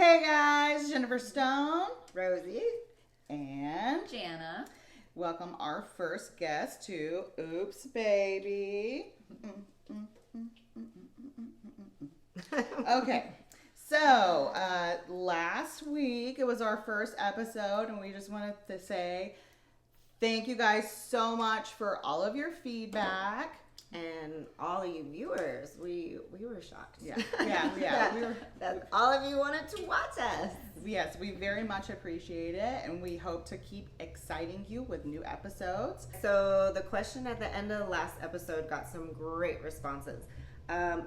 Hey guys, Jennifer Stone, Rosie, and Jana. Welcome our first guest to Oops Baby. Okay, so last week it was our first episode, and we just wanted to say thank you guys so much for all of your feedback. and all of you viewers. We were shocked. Yeah. That all of you wanted to watch us. Yes, we very much appreciate it, and we hope to keep exciting you with new episodes. So the question at the end of the last episode got some great responses.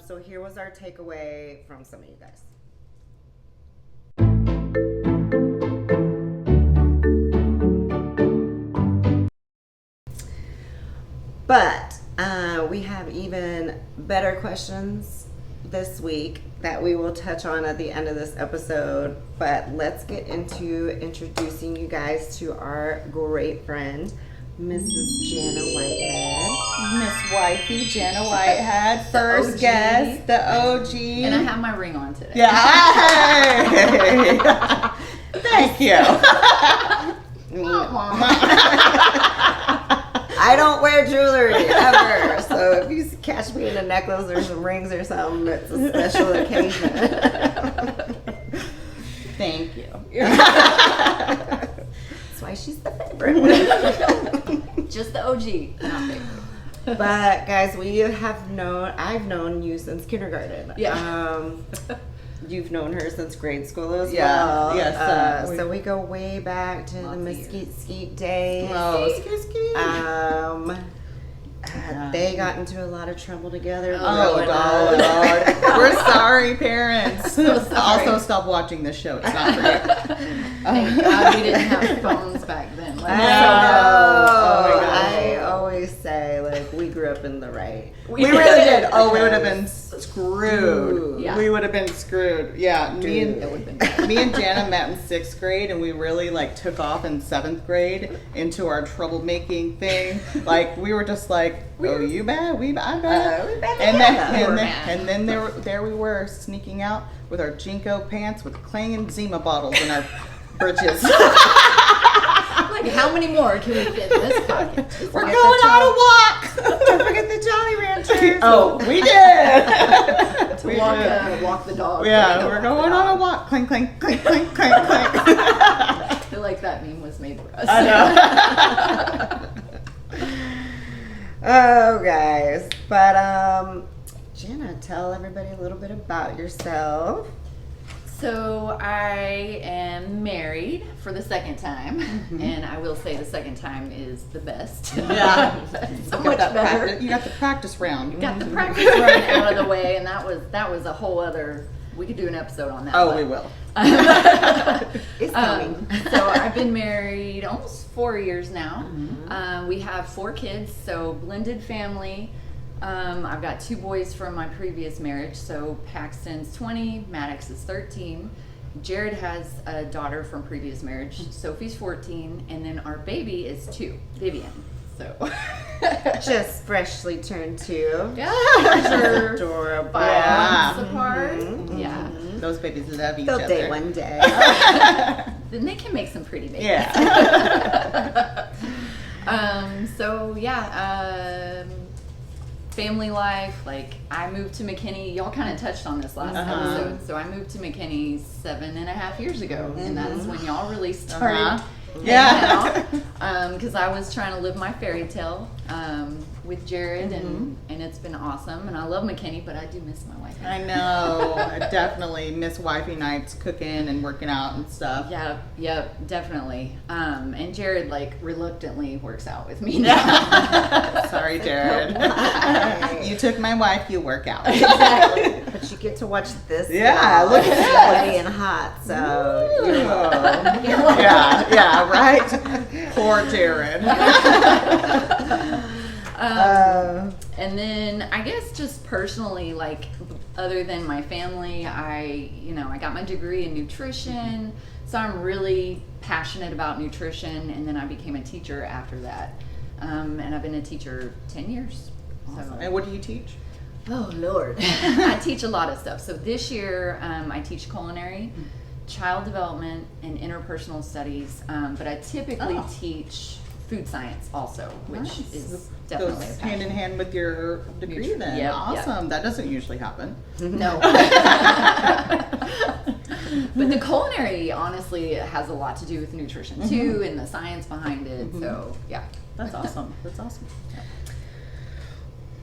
So here was our takeaway from some of you guys. But we have even better questions this week that we will touch on at the end of this episode. But let's get into introducing you guys to our great friend, Mrs. Jana Whitehead. Miss Wifey, Jana Whitehead, first OG. guest, the OG. And I have my ring on today. Yeah. Hey. Thank you. I don't wear jewelry ever, so if you catch me in a necklace or some rings or something, it's a special occasion. Thank you. That's why she's the favorite. Just the OG, not favorite. But guys, I've known you since kindergarten. Yeah. You've known her since grade school as Yeah, well. yes, So we go way back to the Lots of Mesquite Skeet days. Oh, excuse me. They got into a lot of trouble together. Oh, growing God. up. We're sorry, parents. So sorry. Also, stop watching this show. It's not for you. Thank God we didn't have phones back then. Like, I know. Oh my God. I always say, like, we grew up in the right. We really did. Oh, we would have been screwed. Yeah. We would have been screwed. Yeah, That would've been bad. me and Jana met in 6th grade, and we really took off in 7th grade into our troublemaking thing. Like we were just like, oh, you bad, I'm bad, we bad and together. then there we were sneaking out with our Jinko pants with clanging Zima bottles in our britches. Like, how many more can we fit in this pocket? We're going on a walk. Don't forget the Jolly Ranchers. Oh, we did. To We walk, did. walk the dog. Yeah, we're going on a walk. Clink, clink, clink, clink, clink, clink. I feel like that meme was made for us. I know. Oh, guys. But, Jana, tell everybody a little bit about yourself. So I am married for the second time, and I will say the second time is the best. Yeah. So much better. You got the practice round. Got the practice run out of the way, and that was a whole other. We could do an episode on that. Oh, but- we will. It's coming. So I've been married almost 4 years now. We have 4 kids, so blended family. I've got 2 boys from my previous marriage. So Paxton's 20, Maddox is 13. Jared has a daughter from previous marriage. Sophie's 14, and then our baby is 2, Vivian. So Just freshly turned 2. yeah, Adorable. 5 Yeah. months apart. Yeah. Those babies love each They'll other. date one day. Then they can make some pretty babies. Yeah. Family life, like I moved to McKinney. Y'all kind of touched on this last episode. So I moved to McKinney 7.5 years ago, and that is when y'all really started. Yeah. Because I was trying to live my fairy tale with Jared, and it's been awesome. And I love McKinney, but I do miss my wife. I know. I definitely miss wifey nights, cooking and working out and stuff. Yep, definitely. And Jared reluctantly works out with me now. Sorry, Jared. You took my wife, you work out. Exactly. But you get to watch this. Yeah, now. look at that. Sweaty and hot, so Yeah, right? Poor Jared. And then I guess just personally, other than my family, I got my degree in nutrition, so I'm really passionate about nutrition, and then I became a teacher after that. And I've been a teacher 10 years. Awesome. So. And what do you teach? Oh, Lord. I teach a lot of stuff. So this year, I teach culinary. child development and interpersonal studies, but I typically teach food science also, which is definitely Goes a hand in passion. hand with your degree then. Yep, Awesome. That doesn't usually happen. No. But the culinary honestly has a lot to do with nutrition too, and the science behind it. So yeah. That's awesome. That's awesome.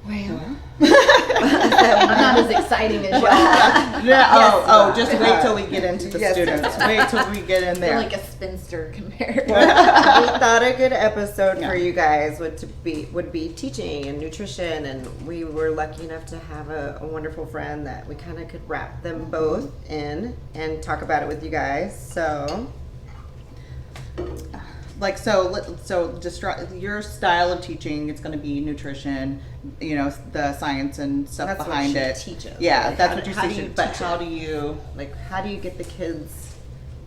Well, I'm not as exciting as y'all. Yeah. Just wait till we get into the Yes. students. Wait till we get in I feel there. like a spinster compared. we thought a good episode Yeah. for you guys would be teaching and nutrition, and we were lucky enough to have a wonderful friend that we kind of could wrap them both in and talk about it with you guys. So Like your style of teaching, it's going to be nutrition, the science and stuff That's what behind she it. teaches. Yeah, Like, that's how what do- you how do teach. you But teach how it? do you? how do you get the kids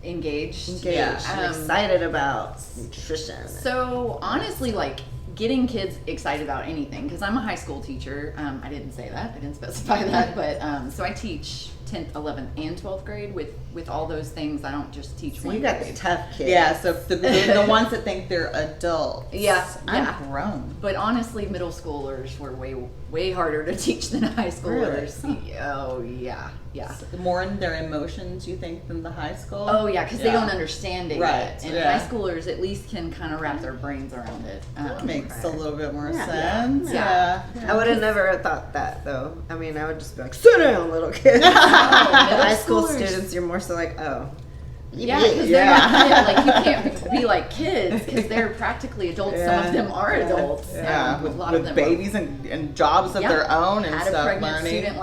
Engaged. engaged and Um, excited about nutrition? So honestly, like getting kids excited about anything, because I'm a high school teacher. I didn't say that. I didn't specify that, but so I teach 10th, 11th, and 12th grade with all those things. I don't just teach So one you got the grade. tough kids. Yeah. So the ones that think they're adults. Yeah, yeah. I'm grown. But honestly, middle schoolers were way harder to teach than high schoolers. Oh yeah, yeah. More in their emotions, you think, than the high school? Oh yeah, because they don't understand it Right, yet, and yeah. high schoolers at least can kind of wrap their brains around it. That makes a little bit more Yeah. sense. Yeah. Yeah. I would have never thought that though. I mean, I would just be like, sit down, little kid. middle High school schoolers- students, you're more so like, oh. Yeah, because they're not like you can't be like kids because they're practically adults. Some of them are adults. Yeah, A with lot of them babies and jobs of Yeah. their own and had stuff. a pregnant learning. student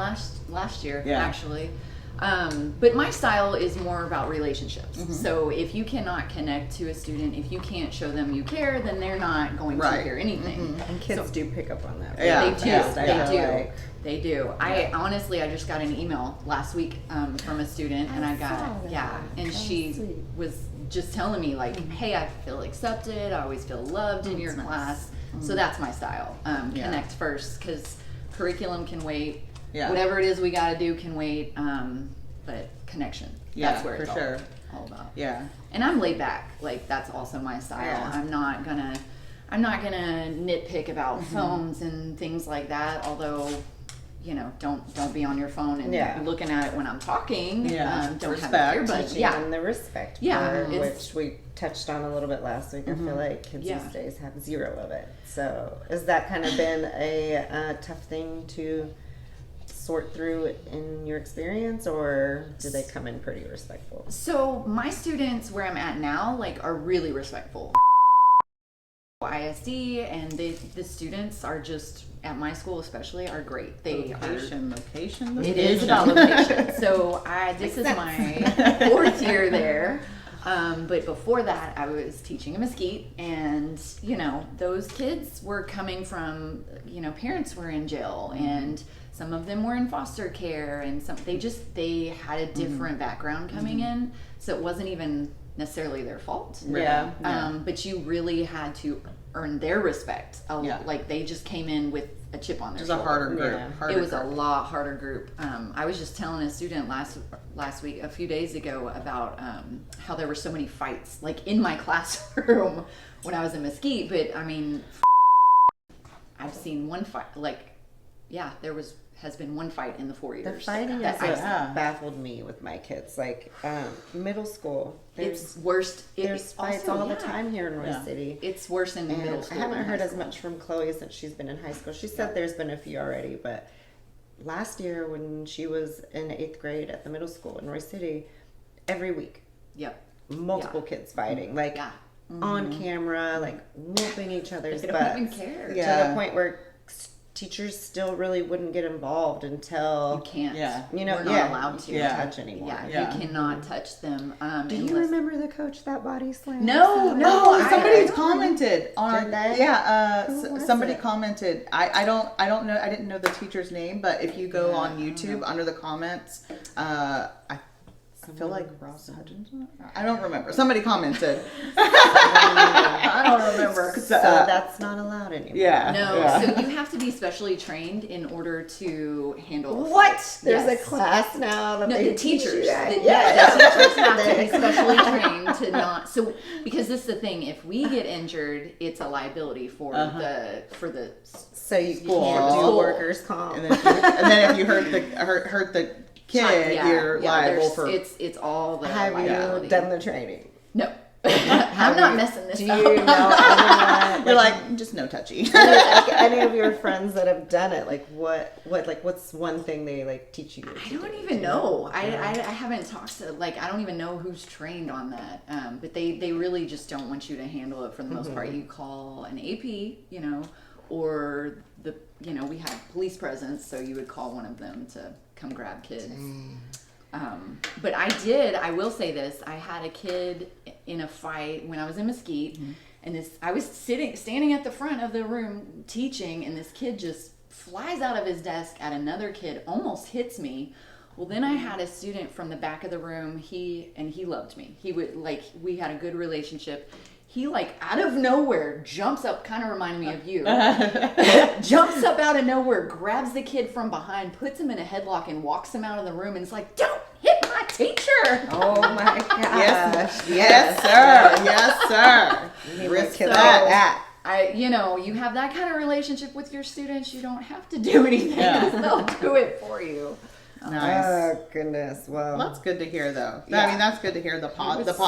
last year Yeah. actually. But my style is more about relationships. Mm-hmm. So if you cannot connect to a student, if you can't show them you care, then they're not going to Right. hear anything. And kids do pick up on that. Yeah. They do. fast, I They feel do. like. They do. I honestly, I just got an email last week from a student, and I got and she was just telling me like, "Hey, I feel accepted. I always feel loved in your class." So that's my style. Connect first, because curriculum can wait. Yeah. Whatever it is we got to do can wait. But connection. Yeah, That's where it's for sure. all about. Yeah. And I'm laid back. Like that's also my style. Yeah. I'm not gonna nitpick about Mm-hmm. phones and things like that. Although, don't be on your phone and Yeah. looking at it when I'm talking. Yeah. Don't Respect. have earbuds. Teaching Yeah. them the respect Yeah, part, it's- which we touched on a little bit last week. I feel like kids Yeah. these days have zero of it. So has that kind of been a tough thing to sort through in your experience, or do they come in pretty respectful? So my students where I'm at now, like, are really respectful. ISD and the students are just at my school especially are great. They are. Location. It is about location. So this is my 4th year there. But before that, I was teaching in Mesquite, and those kids were coming from parents were in jail, and some of them were in foster care, and they had a different background coming in, so it wasn't even necessarily their fault. Yeah. But you really had to earn their respect. Yeah. Like they just came in with a chip on their It's a shoulder. harder group. Yeah. Harder It was a group. lot harder group. I was just telling a student last week, a few days ago, about how there were so many fights, like in my classroom when I was in Mesquite. But I mean, I've seen one fight. Has been one fight in the 4 years. The fighting that is I've what seen. baffled me with my kids. Like middle school, It's worst. there's fights all the time here in Roy Yeah. City. It's worse in And middle I school. haven't than heard high as school. much from Chloe since she's been in high school. She said there's been a few already, but last year when she was in 8th grade at the middle school in Roy City, every week, Yep. multiple kids fighting, like Yeah. on camera, like whooping each other's They don't butts. even care. To Yeah. the point where teachers still really wouldn't get involved until You can't. Yeah. you know, We're not allowed to. Yeah. touch anymore. Yeah, Yeah. you cannot touch them. Do you unless- remember the coach that body slam? No, No, I- somebody's commented on. Did they? Yeah, Who was somebody it? commented. I don't know. I didn't know the teacher's name, but if you go on YouTube under the comments, I feel like Ross Hutchinson. I don't remember. Somebody commented. I don't remember. So that's not allowed anymore. Yeah. No, yeah. so you have to be specially trained in order to handle. a What? fight. There's Yes. a class now that No, they the teachers. teach you that? The teachers have to be specially trained to not. So because this is the thing, if we get injured, it's a liability for the So you School. can't do School. workers' comp. And then if you hurt the kid, you're liable for. It's all the Have liability. you done the training? No. I'm not messing this Do up. you know anyone? You're like just no touchy. Any of your friends that have done it? Like what's one thing they like teach you? I don't even know. I haven't talked to, like, I don't even know who's trained on that. But they really just don't want you to handle it for the most part. You call an AP, you know, or we had police presence, so you would call one of them to come grab kids. But I will say this, I had a kid in a fight when I was in Mesquite, and I was standing at the front of the room teaching, and this kid just flies out of his desk at another kid, almost hits me. Well, then I had a student from the back of the room, he loved me. We had a good relationship. He, like, out of nowhere jumps up, kind of reminded me of you, jumps up out of nowhere, grabs the kid from behind, puts him in a headlock, and walks him out of the room, and is like, "Don't hit my teacher!" Oh my gosh! Yes, sir. Yes, sir. Risk So, that. You have that kind of relationship with your students, you don't have to do anything. Yeah. They'll do it for you. Nice. Oh goodness! Well, Well, that's good to hear, though. Yeah. I mean, that's good to hear the positive.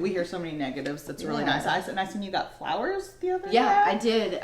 We hear so many negatives. That's really nice. And I seen you got flowers the other day. Yeah, I did.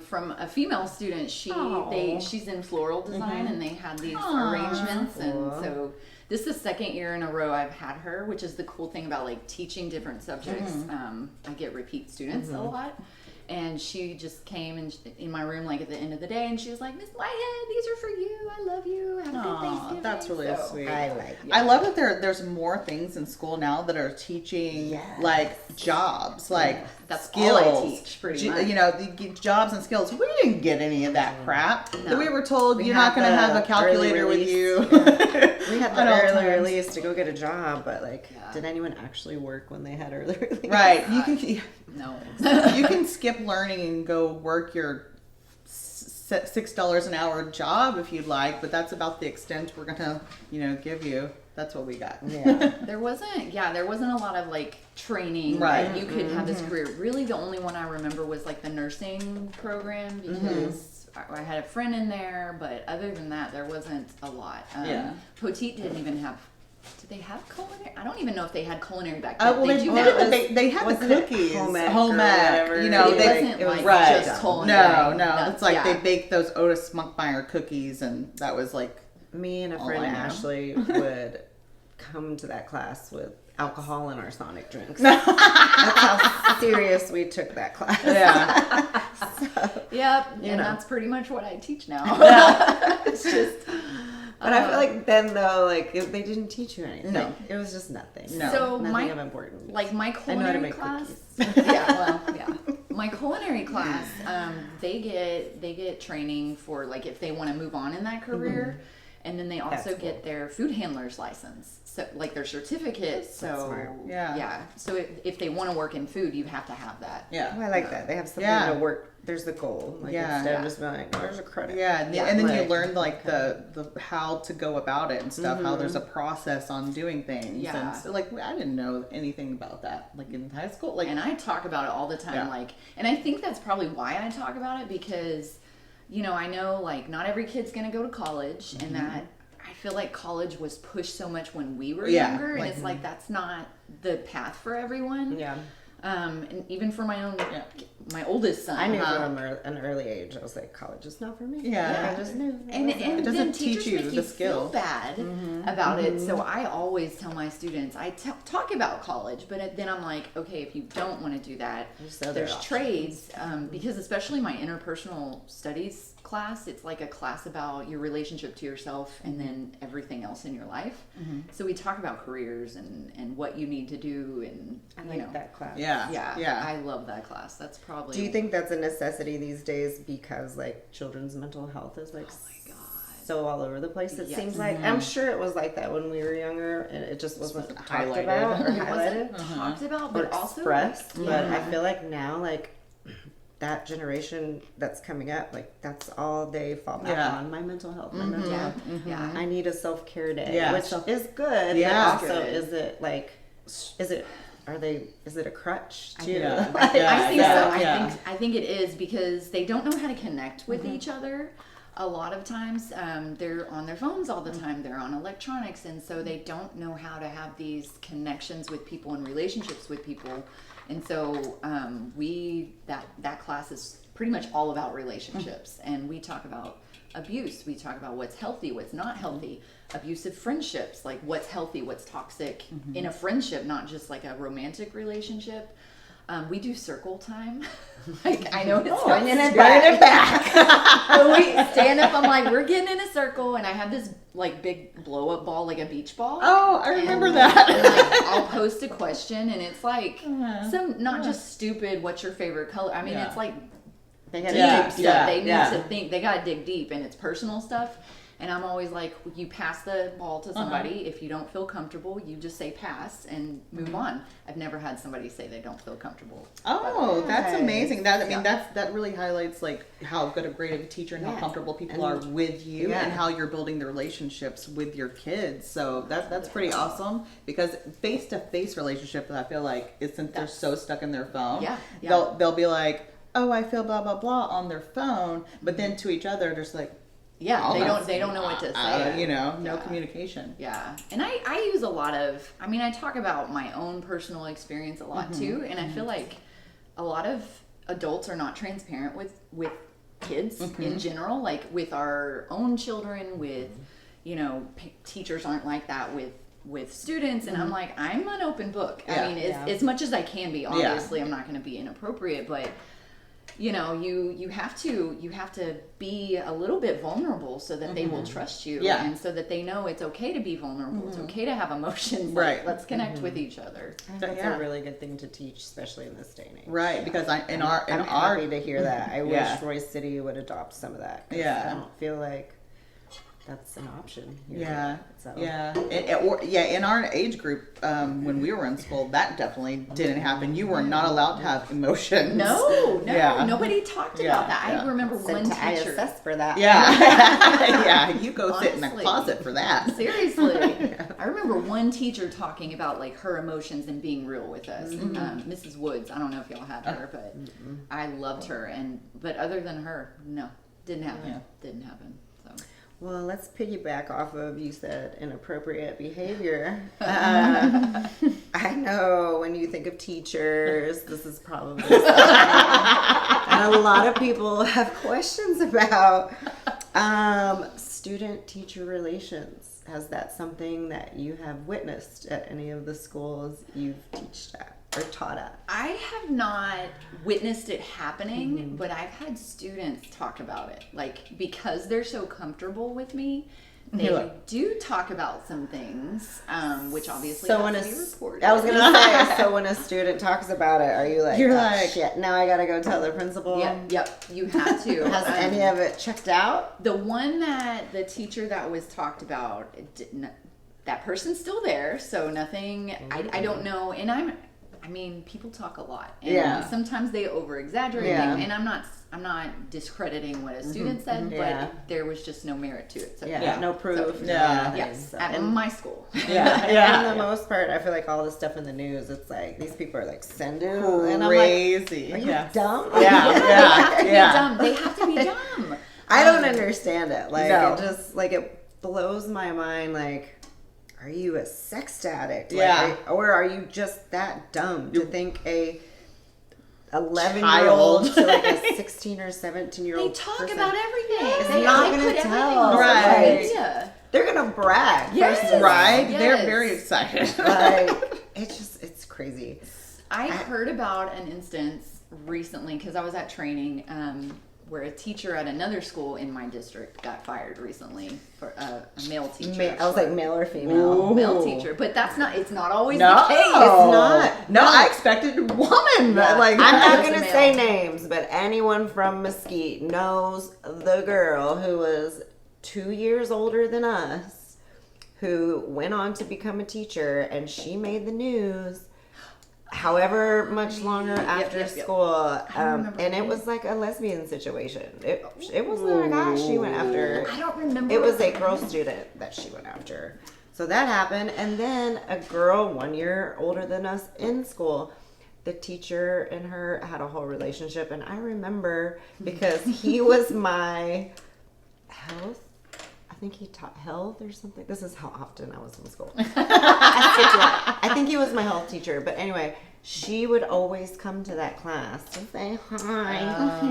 From a female student. She's in floral design, and they had these arrangements, and so this is the second year in a row I've had her, which is the cool thing about like teaching different subjects. I get repeat students a lot. And she just came in my room like at the end of the day, and she was like, "Miss Whitehead, these are for you. I love you. Have a good Thanksgiving." That's really sweet. I like. I love that there's more things in school now that are teaching like jobs, like That's skills. all I teach, pretty much. The jobs and skills. We didn't get any of that crap. That we were told you're had not going to the have a calculator early with you. release. We had At the all early times. release to go get a job, but like, did anyone actually work when they had early release? Right. You can No. you can skip learning and go work your $6 an hour job if you'd like, but that's about the extent we're gonna give you. That's what we got. Yeah. There wasn't a lot of like training. Right. That you could have this career. Really, the only one I remember was like the nursing program because I had a friend in there, but other than that, there wasn't a lot. Poteet didn't even have. Did they have culinary? I don't even know if they had culinary back then. Well, they had the cookies, home ec home or ec. whatever. It wasn't right. just culinary. No. It's like they baked those Otis Spunkmeyer cookies, and that was like Me and a All friend I know. Ashley would come to that class with alcohol in our Sonic drinks. That's how serious we took that class. yeah. Yep, and know. that's pretty much what I teach now. It's just. But I feel like then though, like they didn't teach you anything. No. It was just nothing. No. So Nothing of importance. my I know how to culinary make class. cookies. My culinary class, they get training for like if they want to move on in that career, and then they also That's get their food handler's license, so like their certificate. So smart. Yeah. So if they want to work in food, you have to have that. Yeah. Oh, I like that. They have something Yeah. to work. There's the goal. Like Yeah. instead of just being like, oh, there's a credit. Yeah, and Yeah. then you Like, learn like the how to go about it and stuff. How there's a process on doing things. Yeah. And so, like I didn't know anything about that. Like in high school, like And I talk about it all the time, Yeah. and I think that's probably why I talk about it because, I know like not every kid's gonna go to college, and that I feel like college was pushed so much when we were Yeah, younger, and like- it's like that's not the path for everyone. Yeah. And even for my oldest son, I knew from an early age. I was like, college is not for me. Yeah. Like, I just knew. and It doesn't then teach teachers you make the you skill. feel bad about it. So I always tell my students, I talk about college, but then I'm like, okay, if you don't want to do that, There's other there's options. trades, because especially my interpersonal studies class, it's like a class about your relationship to yourself and then everything else in your life. So we talk about careers and what you need to do, and I like that class. yeah. I love that class. That's probably. Do you think that's a necessity these days because like children's mental health is like so all over the place? It Yes. seems like I'm sure it was like that when we were younger, and it just wasn't talked highlighted. about or It highlighted wasn't talked about, or but also expressed. But I yeah. feel like now, like that generation that's coming up, like that's all they fall back on. My mental health, my mental health. Yeah. I need a self-care day, Yeah. which is good. Yeah. But also, Good. is it a crutch too? Yeah. Like, I think Yeah. so. Yeah. I think it is because they don't know how to connect with each other. A lot of times, they're on their phones all the time. They're on electronics, and so they don't know how to have these connections with people and relationships with people. And so, that class is pretty much all about relationships, and we talk about abuse. We talk about what's healthy, what's not healthy, abusive friendships, like what's healthy, what's toxic in a friendship, not just like a romantic relationship. We do circle time. Like, I know it's bringing it Bring it back. but we stand up. I'm like, we're getting in a circle, and I have this like big blow up ball, like a beach ball. Oh, I remember And, that. and, like, I'll post a question, and it's like some not just stupid. What's your favorite color? I mean, Yeah. it's like they deep gotta stuff. yeah, They need yeah. to think. They gotta dig deep, and it's personal stuff. And I'm always like, you pass the ball to somebody. If you don't feel comfortable, you just say pass and move on. I've never had somebody say they don't feel comfortable. Oh, that's Nice. amazing. That really highlights like how good a great of a teacher and how comfortable people are with you and how you're building the relationships with your kids. So that's pretty awesome, because face to face relationships, I feel like since they're so stuck in their phone, Yeah, yeah. they'll be like, oh, I feel blah blah blah on their phone, but then to each other, just like, Yeah, almost, they don't know what to say. no Yeah. communication. Yeah, and I use a lot of, I talk about my own personal experience a lot too, and I feel like a lot of adults are not transparent with kids in general, like with our own children, with, teachers aren't like that with students, and I'm like, I'm an open book. Yeah. I mean, as much as I can be, obviously I'm not going to be inappropriate, but you have to be a little bit vulnerable so that they will trust you, and so that they know it's okay to be vulnerable. It's okay to have emotions. Right. Like, let's connect with each other. That's Yeah. a really good thing to teach, especially in this day and age. Right, because I'm happy to hear that. I wish Royce City would adopt some of that. 'Cause Yeah. I don't feel like that's an option. Here. Yeah, So. in our age group, when we were in school, that definitely didn't happen. You were not allowed to have emotions. No, Yeah. nobody talked Yeah, about that. yeah. I remember Sent one to teacher. ISS for that. Yeah, you go sit in a Honestly. closet for that. Seriously, I remember one teacher talking about like her emotions and being real with us. Mrs. Woods. I don't know if y'all had her, but I loved her. But other than her, no, didn't happen. Yeah. Didn't happen. So. Well, let's piggyback off of you said inappropriate behavior. I know when you think of teachers, this is probably something and a lot of people have questions about student-teacher relations. Has that something that you have witnessed at any of the schools you've taught at? I have not witnessed it happening, but I've had students talk about it. Like, because they're so comfortable with me, they do talk about some things, which obviously So have when to be reported. I was gonna say, so when a student talks about it, are you like, You're oh, like- shit, now I gotta go tell the principal? Yep, you have to. Has any of it checked out? The one that the teacher that was talked about, it didn't, that person's still there, so nothing. I don't know, and people talk a lot, and sometimes they over exaggerate things, and I'm not discrediting what a student said, but there was just no merit to it. So No proof. So, Yeah. yes, So- at my school. For the most part, I feel like all the stuff in the news, it's like these people are like send it, and I'm like, Crazy. are you dumb? They have to be Yeah. dumb. They have to be dumb. I don't understand it. Like No. it just it blows my mind. Like, are you a sex addict? Yeah. Or are you just that dumb to think a 11-year-old Child. to like a 16 or 17-year-old? They talk person, about everything. It's They not put gonna everything tell. on Right. social media. They're gonna brag. Yes. First of all. Right? Yes. They're very excited. Like it's crazy. I heard about an instance recently because I was at training where a teacher at another school in my district got fired recently for a male teacher. I was like male or female. male teacher, but it's not always No, the case. It's not. No, I expected woman. Yeah. Like, I'm not As a gonna male. say names, but anyone from Mesquite knows the girl who was 2 years older than us, who went on to become a teacher, and she made the news. however much longer after yep. school, remember and it was like a lesbian situation. It wasn't a guy she went after. I don't remember. It was a girl student that she went after. So that happened, and then a girl 1 year older than us in school. The teacher and her had a whole relationship, and I remember because he was my health. I think he taught health or something. This is how often I was in school. I think he was my health teacher. But anyway, she would always come to that class to say hi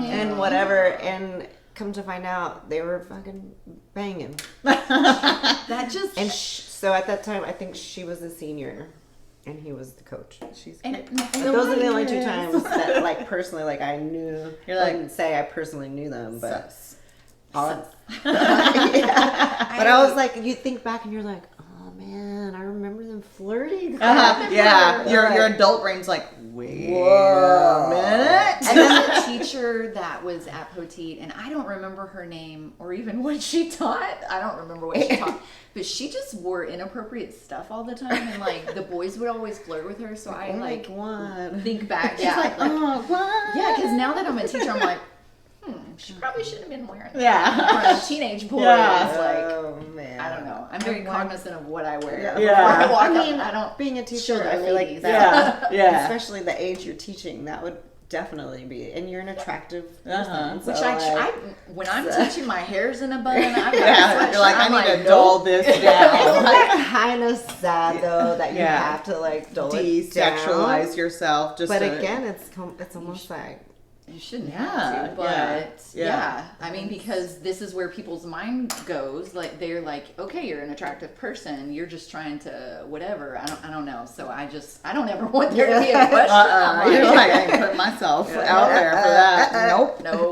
and whatever. And come to find out, they were fucking banging. That just... And so at that time, I think she was a senior. And he was the coach. And Those are the only two times that, like, personally, like, I knew. You're like, I wouldn't say I personally knew them, but... Sus. Yeah. But I was like, you think back and you're like, oh man, I remember them flirting. Yeah, your adult brain's like, wait Whoa. a minute. And then the teacher that was at Poteet, and I don't remember her name or even what she taught. I don't remember what she taught. But she just wore inappropriate stuff all the time, and like the boys would always flirt with her. So I like what? think back. She's Yeah, like, oh, what? yeah, because now that I'm a teacher, I'm like, she probably shouldn't have been wearing that. Yeah. For a teenage boy. Yeah. It's like, Oh man. I don't know. I'm very cognizant of what I wear. Yeah. Before I walk I up, mean, I don't. being a teacher, Sure, I feel like ladies. that, Yeah. especially the age you're teaching, that would definitely be, and you're an attractive person. Which so, I when I'm teaching, my hair's in a bun. I've got a Yeah, you're like, sweatshirt, I I'm need to dull this Isn't down. that kind of sad though that you Yeah. have to like dull it down? Desexualize yourself. Just But to, again, it's almost like You shouldn't Yeah, have to, but yeah. yeah. I mean, because this is where people's mind goes. Like they're like, okay, you're an attractive person. You're just trying to whatever. I don't know. So I don't ever want there to be a question. I'm you're like, I ain't put myself out there for that. Nope. No.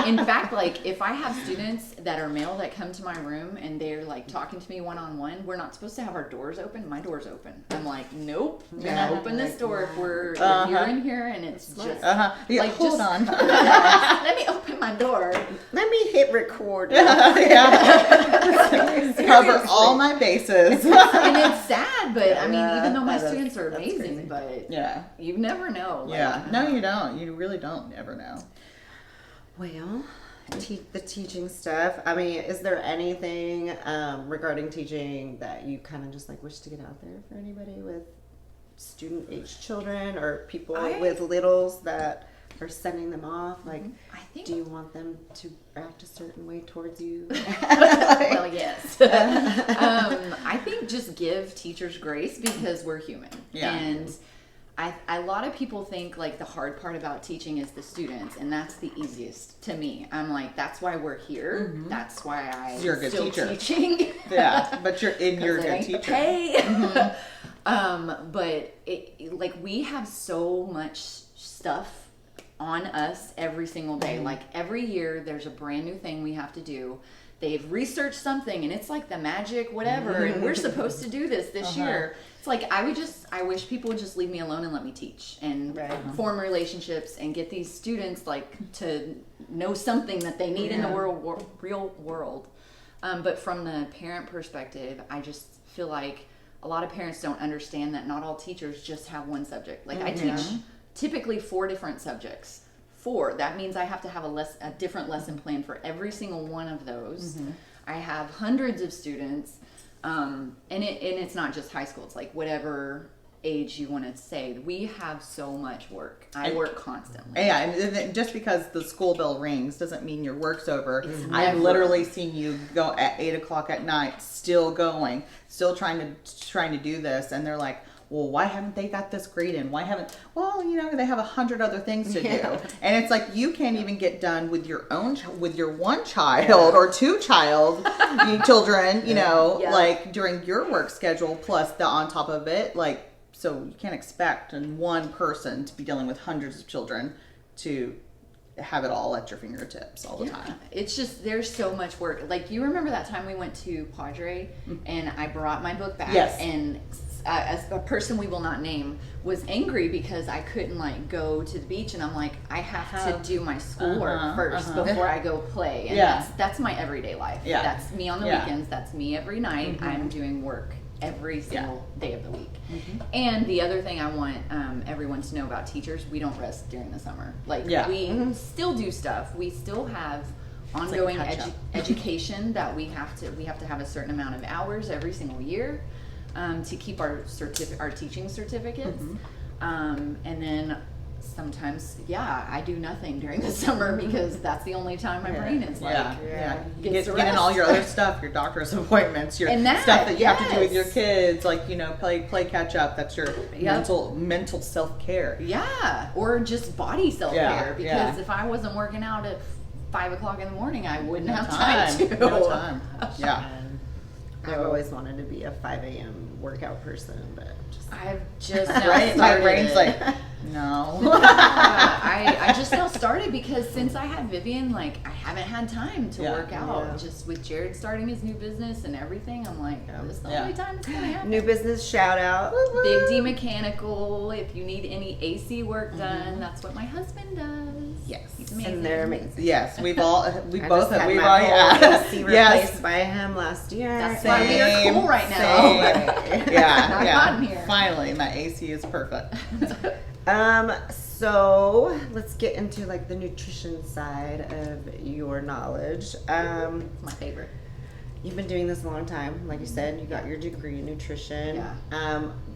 In fact, like if I have students that are male that come to my room and they're like talking to me one-on-one, we're not supposed to have our doors open. My door's open. I'm like, nope. I'm gonna open this door if you're in here and it's just Yeah, like hold just on. let me open my door. let me hit record. Cover all my bases. And it's sad, but I mean, even though my That's- students are that's amazing, crazy. but Yeah. you never know. Like, Yeah. No, you don't. You really don't ever know. Well, the teaching stuff. I mean, is there anything regarding teaching that you kind of just like wish to get out there for anybody with student age children or people with littles that are sending them off? Like, I think. do you want them to act a certain way towards you? Well, yes. I think just give teachers grace because we're human. Yeah. And a lot of people think like the hard part about teaching is the students, and that's the easiest to me. I'm like, that's why we're here. Mm-hmm. That's why You're a good still teacher. teaching. Yeah, but you're a good It ain't the teacher. pay. But like we have so much stuff on us every single day. Like every year there's a brand new thing we have to do. They've researched something and it's like the magic whatever and we're supposed to do this year. It's like I wish people would just leave me alone and let me teach and form relationships and get these students like to know something that they need in the real world. But from the parent perspective, I just feel like a lot of parents don't understand that not all teachers just have one subject. Like I teach typically 4 different subjects. 4. That means I have to have a different lesson plan for every single one of those. I have hundreds of students, and it's not just high school. It's like whatever age you want to say. We have so much work. I work constantly. Yeah, and then just because the school bell rings doesn't mean your work's over. I've never. literally seen you go at 8:00 at night, still going, still trying to do this, and they're like, well, why haven't they got this grade in? Why haven't? Well, they have 100 other things to do, and it's like you can't even get done with your own with your one child or 2 children, like during your work schedule plus the on top of it, like. So you can't expect one person to be dealing with hundreds of children to have it all at your fingertips all the time. It's just there's so much work. Like you remember that time we went to Padre and I brought my book back and as a person we will not name was angry because I couldn't like go to the beach and I'm like I have to do my schoolwork first before I go play and that's my everyday life. Yeah. That's me on the weekends. That's me every night. I'm doing work every single day of the week. And the other thing I want everyone to know about teachers, we don't rest during the summer. Like we still do stuff. We still have ongoing education that we have to have a certain amount of hours every single year to keep our teaching certificates. And then sometimes, I do nothing during the summer because that's the only time my brain is Get in all your other stuff, your doctor's appointments, your stuff that you have to do with your kids, like, play catch up. That's your mental self-care. Yeah, or just body self-care, because if I wasn't working out at 5 o'clock in the morning, I wouldn't have time to. No time. Yeah. I've always wanted to be a 5 a.m. workout person, but I've just now started. My brain's like, no. I just now started because since I had Vivian, like, I haven't had time to work out. Just with Jared starting his new business and everything, I'm like, this is the only time it's gonna happen. New business shout out. Big D Mechanical. If you need any AC work done, that's what my husband does. Yes, he's amazing. And they're amazing. Yes, we've both we've already AC replaced by him last year. That's why we are cool right now. Yeah. Finally, my AC is perfect. So let's get into like the nutrition side of your knowledge. My favorite. You've been doing this a long time, like you said. You got your degree in nutrition. Yeah.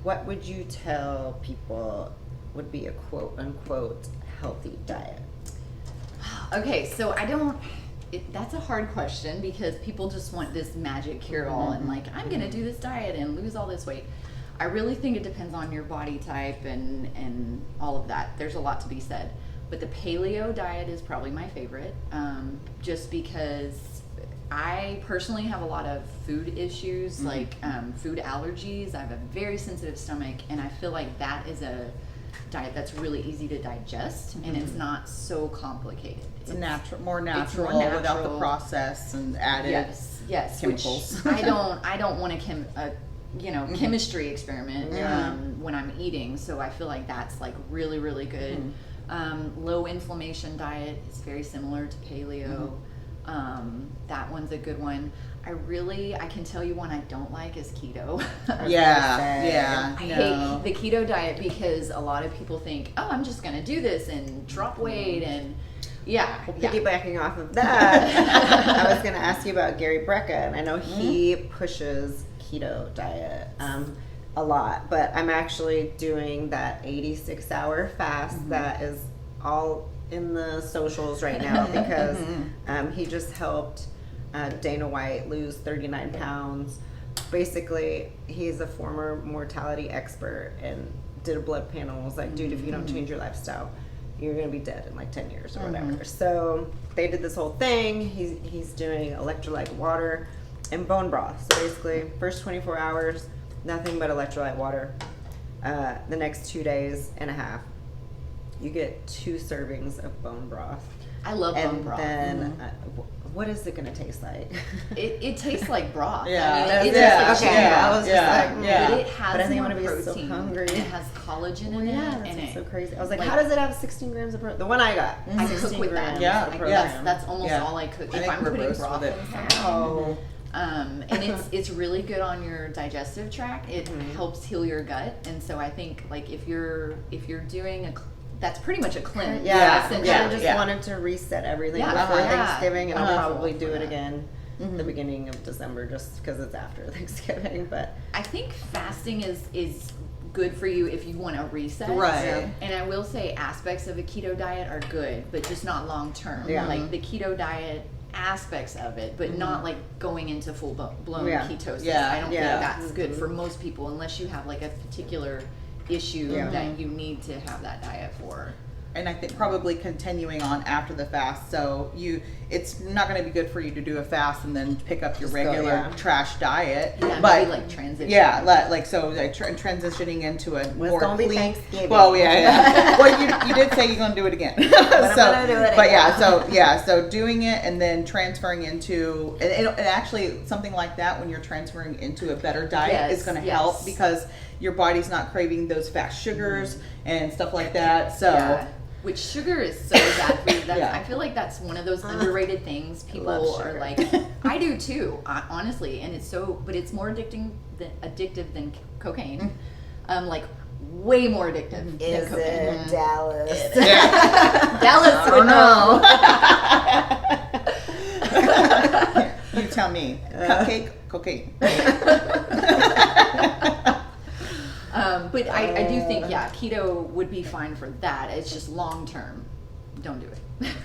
What would you tell people would be a quote unquote healthy diet? Okay, so that's a hard question because people just want this magic cure-all and like, I'm gonna do this diet and lose all this weight. I really think it depends on your body type and all of that. There's a lot to be said. But the paleo diet is probably my favorite, just because I personally have a lot of food issues, like food allergies. I have a very sensitive stomach, and I feel like that is a diet that's really easy to digest, and it's not so complicated. It's more natural without the process and added chemicals. Which I don't want a chemistry experiment when I'm eating. So I feel like that's like really, really good. Low inflammation diet is very similar to paleo. That one's a good one. I can tell you one I don't like is keto. I hate the keto diet because a lot of people think, oh, I'm just going to do this and drop weight and Piggybacking off of that, I was going to ask you about Gary Brecka, and I know he pushes keto diet a lot, but I'm actually doing that 86-hour fast that is all in the socials right now because he just helped Dana White lose 39 pounds. Basically, he's a former mortality expert and did a blood panel and was like, dude, if you don't change your lifestyle, you're going to be dead in like 10 years or whatever. So they did this whole thing. He's doing electrolyte water and bone broth. So basically, first 24 hours, nothing but electrolyte water. The next 2 days and a half, you get 2 servings of bone broth. I love bone broth. And then, what is it going to taste like? It tastes like broth. Yeah. I mean, I was just like, but it has but I think I'm more going to be protein. So hungry. It has collagen in it. And it's it, so crazy. I was like, how does it have 16 grams of protein? The one I got. I cook with that. That's almost all I cook. If I'm putting broth in something. And it's really good on your digestive tract. It helps heal your gut. And so I think like if you're doing that's pretty much a cleanse. I just wanted to reset everything before Thanksgiving, and I'll probably do it again the beginning of December just because it's after Thanksgiving. But I think fasting is good for you if you want to reset. Right. And I will say aspects of a keto diet are good, but just not long term. Like the keto diet aspects of it, but not like going into full blown ketosis. I don't think that's good for most people unless you have like a particular issue that you need to have that diet for. And I think probably continuing on after the fast. So it's not going to be good for you to do a fast and then pick up your regular trash diet. But maybe like transition. Transitioning into a more clean. Be Thanksgiving. Well, well, you did say you're going to do it again. I'm going to do it again. So doing it and then transferring into and actually something like that when you're transferring into a better diet is going to help because your body's not craving those fast sugars and stuff like that. So. Which sugar is so bad for you. I feel like that's one of those underrated things. People are like, I do too, honestly. And but it's more addicting addictive than cocaine. Like way more addictive. Is than cocaine. it Dallas? Dallas would know. You tell me. Cupcake, cocaine. But I do think, keto would be fine for that. It's just long term. Don't do it.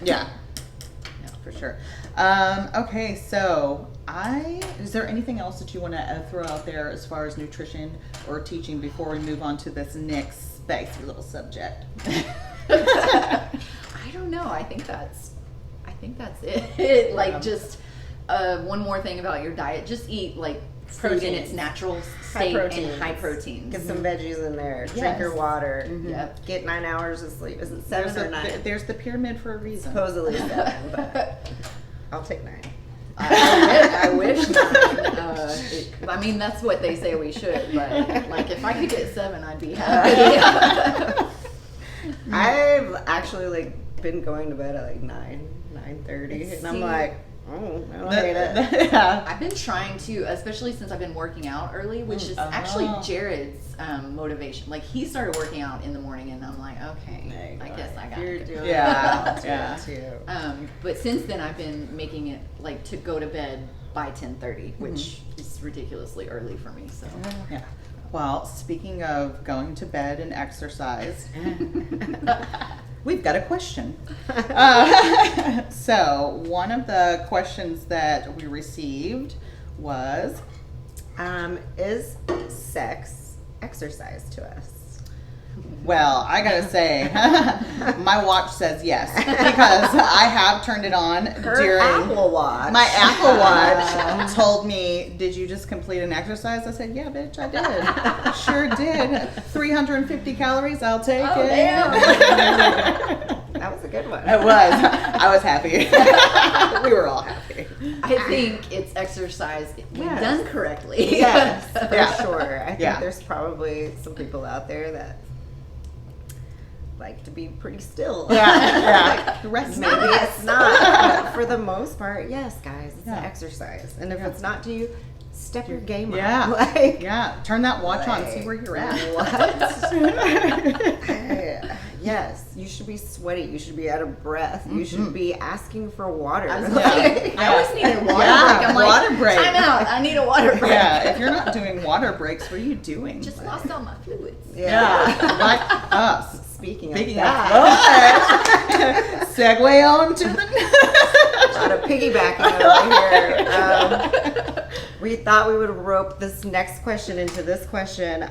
Yeah. No, for sure. Okay, so is there anything else that you want to throw out there as far as nutrition or teaching before we move on to this next spicy little subject? I don't know. I think that's it. Like just one more thing about your diet. Just eat like fruit in its natural state and high proteins. Get some veggies in there. Yes. Drink your water. Yep. Get 9 hours of sleep. Is it 7 or 9? There's the pyramid for a reason. Supposedly 7, but I'll take 9. I wish not. I mean, that's what they say we should, but like if I could get 7, I'd be happy. I've actually like been going to bed at like 9:30, and I'm like, oh, I don't hate it. Yeah. I've been trying to, especially since I've been working out early, which is actually Jared's motivation. Like he started working out in the morning, and I'm like, okay, I guess I got You're it. doing Yeah. too. But since then, I've been making it like to go to bed by 10:30, which is ridiculously early for me. So Yeah. Well, speaking of going to bed and exercise, we've got a question. So one of the questions that we received was, Is sex exercise to us? well, I gotta say, my watch says yes, because I have turned it on during Apple Watch. my Apple Watch told me, did you just complete an exercise? I said, yeah, bitch, I did. Sure did. 350 calories, I'll take it. damn. That was a good one. It was. I was happy. We were all happy. I think it's exercise when Yes. done correctly. Yes, for Yeah. sure. I think Yeah. there's probably some people out there that like to be pretty still. Yeah. The rest Maybe it's not, but for the most part, yes, guys, it's Yeah. an exercise. And if Yeah. it's not to you, step your game Yeah. up. Like, Yeah. Turn that watch on and see where you're at. Yes, you should be sweaty. You should be out of breath. You should be asking for water. I was Yeah. like, I always need a water Yeah, break. I'm like, water break. time out. I need a water break. Yeah. If you're not doing water breaks, what are you doing? Just lost all my fluids. Yeah. Like us. Speaking Speaking of of that, segue on to the a lot of piggybacking over here. We thought we would rope this next question into this question.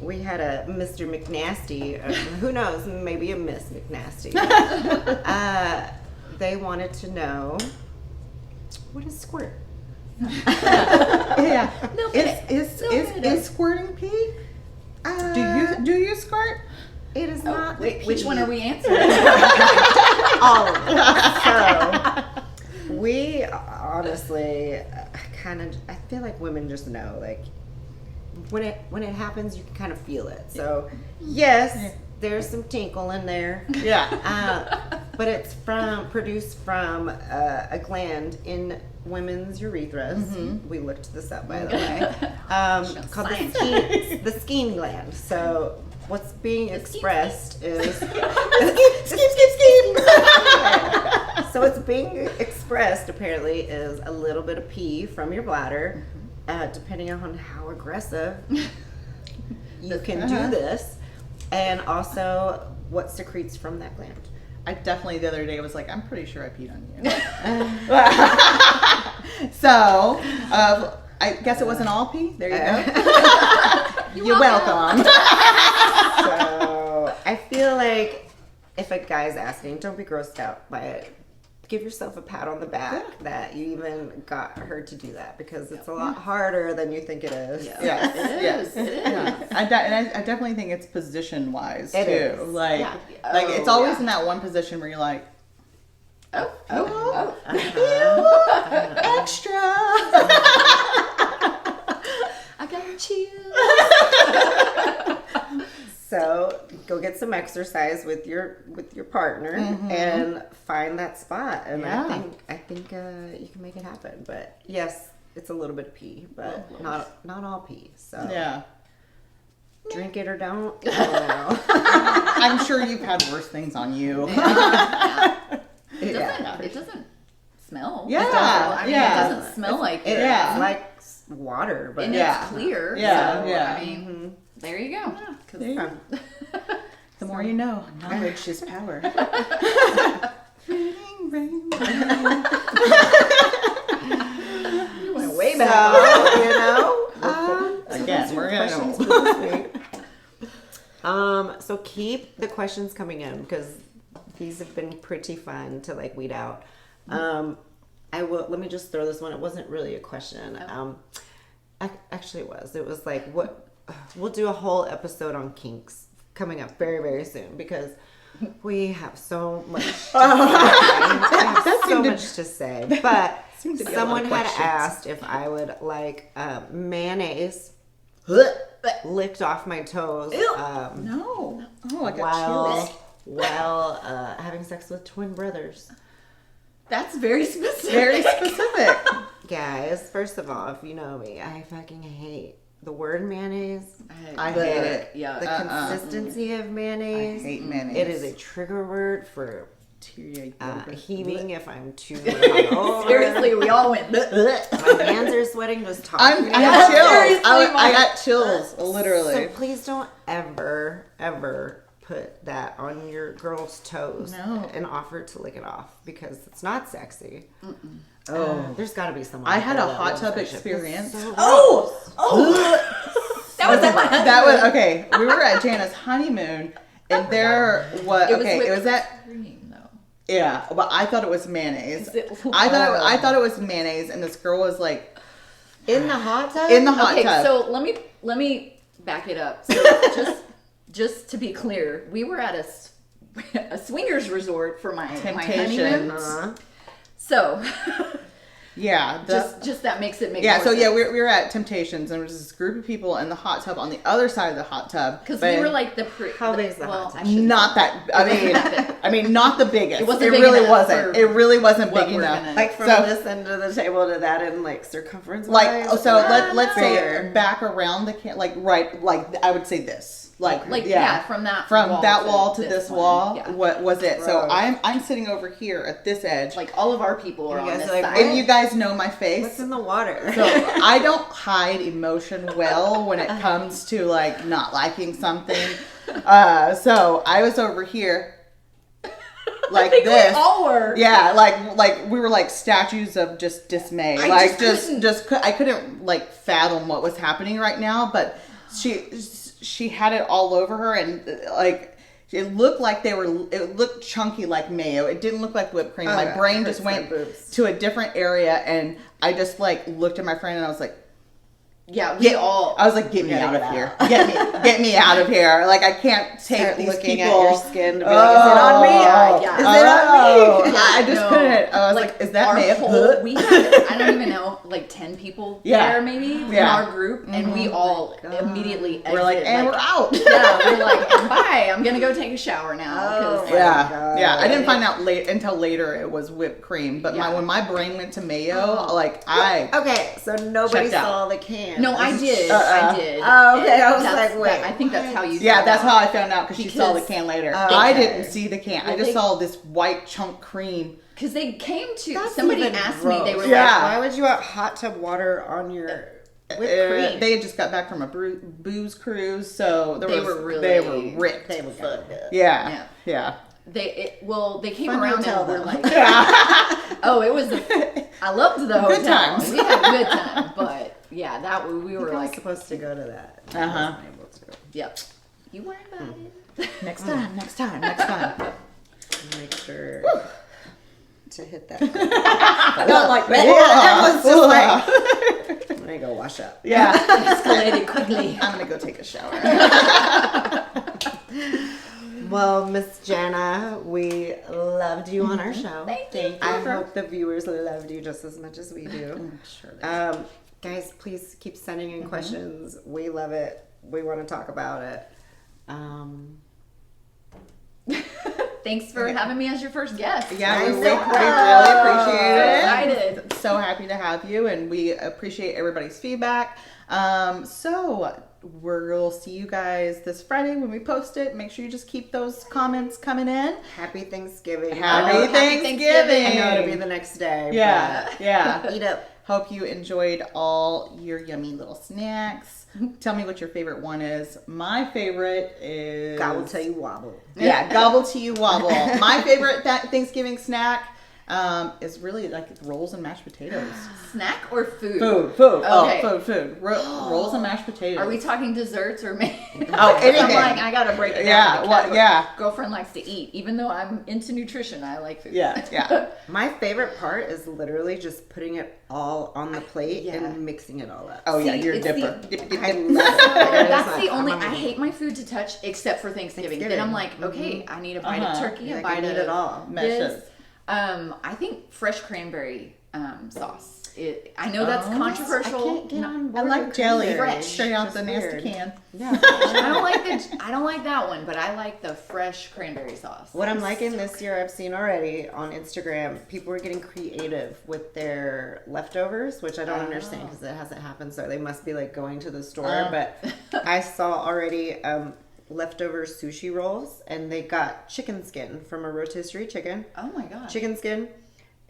We had a Mr. McNasty, who knows, maybe a Miss McNasty. They wanted to know, what is squirt? Yeah. No Is squirting pee? Do you squirt? It is not. Wait, which one are we answering? All of them. So, we honestly I feel like women just know, like, when it happens, you can kind of feel it. So, yes, there's some tinkle in there. Yeah. But it's produced from a gland in women's urethras. We looked this up, by the way. Called the skein gland. So what's being expressed is skip. So what's being expressed apparently is a little bit of pee from your bladder, depending on how aggressive you can do this, and also what secretes from that gland. I definitely the other day was like, I'm pretty sure I peed on you. So, I guess it wasn't all pee. There you go. You're welcome. So I feel like if a guy's asking, don't be grossed out by it. Give yourself a pat on the back that you even got her to do that, because it's a lot harder than you think it is. Yes, yes. Yeah. I definitely think it's position wise too. It is. Like, Yeah. like it's always in that one position where you're like, extra. I got chills. So go get some exercise with your partner and find that spot. And Yeah. I think you can make it happen. But yes, it's a little bit of pee, but not all pee. So Yeah. drink it or don't. I don't know. I'm sure you've had worse things on you. It doesn't smell. Yeah, It doesn't, I mean, yeah. it doesn't smell like it. Yeah. It's like water, but And Yeah. it's clear. Yeah, So, yeah. I mean, there you go. 'Cause- There you go. The more you know, knowledge is power. Ring, ring, ring. you went way back. So, you know. Again, we're gonna questions know. for this week. So keep the questions coming in because these have been pretty fun to like weed out. Let me just throw this one. It wasn't really a question. Actually it was. It was like we'll do a whole episode on kinks coming up very, very soon because we have so much to say. Much to say. But Seemed to be a lot someone of had questions. asked if I would like mayonnaise licked off my toes No. Oh, I got chills. while having sex with twin brothers. That's very specific. Very specific. Guys, first of all, if you know me, I fucking hate the word mayonnaise. I the- hate it. Yeah. The consistency of I mayonnaise. hate mayonnaise. It is a trigger word for Tyria yogurt. heaving if I'm too hungover. Seriously, we all went. My hands are sweating just talking. I about got it. chills. seriously, I got chills, literally. So please don't ever put that on your girl's toes No. and offer to lick it off because it's not sexy. Oh. There's got to be someone. I out had there a that hot loves tub that shit. experience. It's so That was at my husband. That was okay. We were at Jana's honeymoon, and there was It was okay. whipped It was at cream, though. yeah, but I thought it was mayonnaise. Is it- I thought it was mayonnaise, and this girl was like in the hot tub. in the hot Okay, tub. so let me back it up. So just to be clear, we were at a swingers resort for my Temptations. honeymoon. Uh-huh. So yeah, just that makes it make yeah. more So yeah, sense. we were at Temptations, and there was this group of people in the hot tub on the other side of the hot tub Because but we were like How big is the hot tub? I shouldn't not say that. I mean, not the biggest. It wasn't big really enough wasn't. for It really wasn't what big we're enough. gonna- Like from So- this end of the table to that end, like circumference. Like so, let's say Fair. back around the can, like I would say this, like yeah, from that wall to this one. wall. Yeah. What was it? So Gross. I'm sitting over here at this edge, Like all of our people are You on guys this are like, side. and you guys know my face. What's in the water? So I don't hide emotion well when it comes to like not liking something. So I was over here like I think this. we all were. Yeah, like we were like statues of just dismay. I I couldn't like fathom what was happening right now. But she had it all over her, and like it looked like it looked chunky like mayo. It didn't look like whipped cream. Oh, My yeah, brain it just hurts my went boobs. to a different area, and I just like looked at my friend and I was like, Yeah, we all. I was like, get me gotta out of get here. Get me out of here. Like I can't take Start these looking people. at your skin to be like, is it on me? Yeah. Is it on me? I just No. couldn't. I was like, is that our mayo? whole, we had, I don't even know, like 10 people Yeah. there maybe in Yeah. our group, and we all immediately We're like, exited, and we're out. Yeah, we're like, bye, I'm gonna go take a shower now. 'cause- Oh, Yeah, God. yeah. I didn't find out until later it was whipped cream. But Yeah. when my brain went to mayo, like I Okay, so nobody Checked out. saw the can. No, I did. Uh-uh. I did. Oh, okay, I was That's- like, wait, I think that's how you. yeah, found that's out. how I found out because she saw the Because- can later. Okay. I didn't see the can. I Well, just they- saw this white chunk cream. Because they came to That's somebody even asked me. They gross. were Yeah. Why would you want hot tub water on your whipped cream? They had just got back from a booze cruise, so They were they really- were ripped. They were fucked up. Yeah, yeah. they came Fun around hotel, and were though. like, oh, it was. I loved the hotel. Good times. We had a good time, but yeah, we were I was like, supposed to go to that. Uh-huh. I wasn't able to. yep. You weren't invited. Next time, next time, next time. Make sure to hit that. Not like that. that. That was just like, let me go wash up. Yeah. Escalated quickly. I'm gonna go take a shower. Well, Miss Jana, we loved you on our show. Thank you. I hope the viewers loved you just as much as we do. I'm sure Guys, please keep sending in questions. We love it. We want to talk about it. Thanks for having me as your first guest. Yeah, we I'm really so appreciate it. excited. So happy to have you, and we appreciate everybody's feedback. So we'll see you guys this Friday when we post it. Make sure you just keep those comments coming in. Happy Thanksgiving. Happy Thanksgiving. I know it'll be the next day. Yeah, yeah. But eat up. Hope you enjoyed all your yummy little snacks. Tell me what your favorite one is. My favorite is God will tell you wobble. Yeah, gobble to you wobble. My favorite Thanksgiving snack is really like rolls and mashed potatoes. Snack or food? Food. Okay. Oh, food. Rolls and mashed potatoes. Are we talking desserts or main? Oh, anything. I'm like, I gotta break it down. Yeah, into what? categories. Yeah. Girlfriend likes to eat. Even though I'm into nutrition, I like food. Yeah. My favorite part is literally just putting it all on the plate Yeah. and mixing it all up. Oh yeah, See, you're a it's dipper. the- Dip, dip, I dip. love it. That's the only. I hate my food to touch except for Thanksgiving. Then I'm like, Thanksgiving. okay, I need a bite of turkey, You're a like, I bite need of it all. Meshes. this. I think fresh cranberry sauce. I know that's controversial. I can't get on I board like with jelly cranberry. straight out It's the just nasty weird. can. Yeah. I don't like that one, but I like the fresh cranberry sauce. What I'm liking this year, I've seen already on Instagram, people are getting creative with their leftovers, which I don't understand because it hasn't happened. So they must be like going to the store. But I saw already leftover sushi rolls, and they got chicken skin from a rotisserie chicken. Oh my gosh. Chicken skin,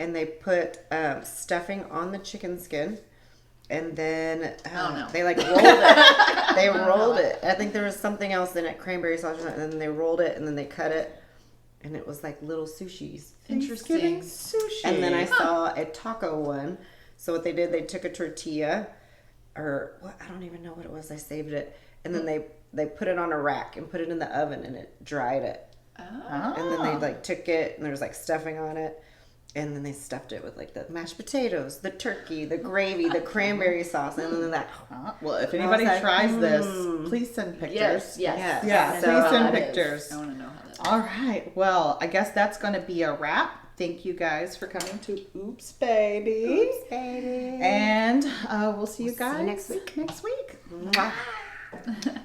and they put stuffing on the chicken skin. And then no. they like rolled it. They rolled it. I think there was something else in it, cranberry sauce, or something, and then they rolled it, and then they cut it, and it was like little sushis. Thanksgiving Interesting. sushi. And then I saw a taco one. So what they did, they took a tortilla, or what, I don't even know what it was. I saved it, and then they put it on a rack and put it in the oven, and it dried it. Oh. And then they like took it, and there was like stuffing on it. And then they stuffed it with like the mashed potatoes, the turkey, the gravy, the cranberry sauce, and then that. Well, if anybody like, tries this, please send pictures. Yes. Yeah, So, please send how that is. pictures. I want to know how that is. All right. Well, I guess that's going to be a wrap. Thank you guys for coming to Oops Baby. Oops, baby. And we'll see you guys next week. Next week. Mwah.